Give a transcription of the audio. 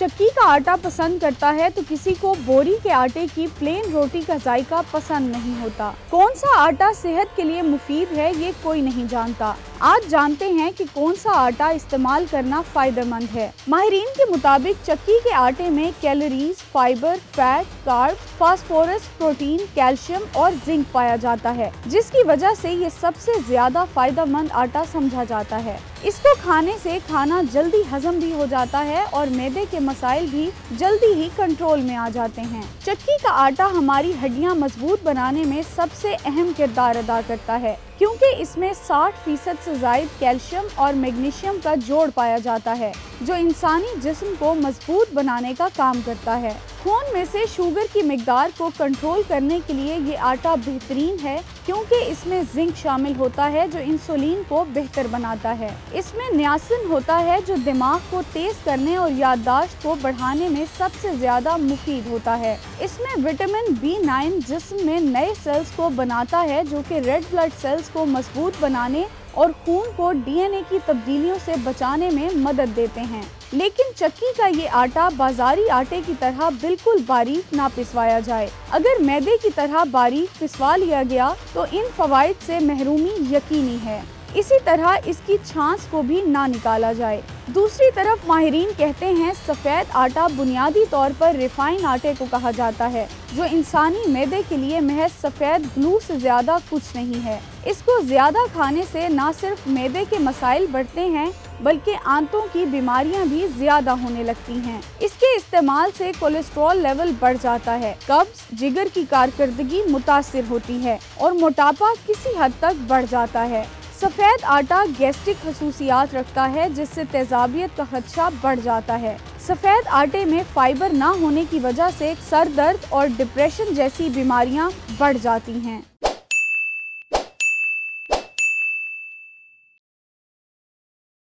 चक्की का आटा पसंद करता है तो किसी को बोरी के आटे की प्लेन रोटी का जायका पसंद नहीं होता। कौन सा आटा सेहत के लिए मुफीद है ये कोई नहीं जानता। आज जानते हैं कि कौन सा आटा इस्तेमाल करना फायदेमंद है। माहिरीन के मुताबिक चक्की के आटे में calories, fibre, fat, carb, phosphorus, protein, calcium और जिंक पाया जाता है, जिसकी वजह से ये सबसे ज्यादा फायदेमंद आटा समझा जाता है। इसको खाने से खाना जल्दी हजम भी हो जाता है और मैदे के मसाइल भी जल्दी ही कंट्रोल में आ जाते हैं। चक्की का आटा हमारी हड्डियां मजबूत बनाने में सबसे अहम किरदार अदा करता है, क्योंकि इसमें 60% से ज्यादा कैल्शियम और मैग्नीशियम का जोड़ पाया जाता है, जो इंसानी जिस्म को मजबूत बनाने का काम करता है। खून में से शुगर की मिकदार को कंट्रोल करने के लिए ये आटा बेहतरीन है, क्योंकि इसमें जिंक शामिल होता है जो इंसुलिन को बेहतर बनाता है। इसमें नियासिन होता है जो दिमाग को तेज करने और याददाश्त को बढ़ाने में सबसे ज्यादा मुफीद होता है। इसमें विटामिन B9 जिस्म में नए सेल्स को बनाता है, जो कि रेड ब्लड सेल्स को मजबूत बनाने और खून को DNA की तब्दीलियों से बचाने में मदद देते हैं। लेकिन चक्की का ये आटा बाजारी आटे की तरह बिल्कुल बारीक ना पिसवाया जाए। अगर मैदे की तरह बारीक पिसवा लिया गया तो इन फवाइद से महरूमी यकीनी है। इसी तरह इसकी छाछ को भी ना निकाला जाए। दूसरी तरफ माहिरीन कहते हैं सफ़ेद आटा बुनियादी तौर पर रिफाइन आटे को कहा जाता है, जो इंसानी मैदे के लिए महज सफ़ेद ग्लू से ज़्यादा कुछ नहीं है। इसको ज़्यादा खाने से न सिर्फ मैदे के मसाइल बढ़ते हैं, बल्कि आंतों की बीमारियां भी ज़्यादा होने लगती हैं। इसके इस्तेमाल से कोलेस्ट्रॉल लेवल बढ़ जाता है, कब्ज, जिगर की कारकर्दगी मुतासिर होती है और मोटापा किसी हद तक बढ़ जाता है। सफ़ेद आटा गैस्ट्रिक खसूसियात रखता है, जिससे तेजाबियत का खदशा बढ़ जाता है। सफ़ेद आटे में फाइबर ना होने की वजह से सर दर्द और डिप्रेशन जैसी बीमारियां बढ़ जाती हैं।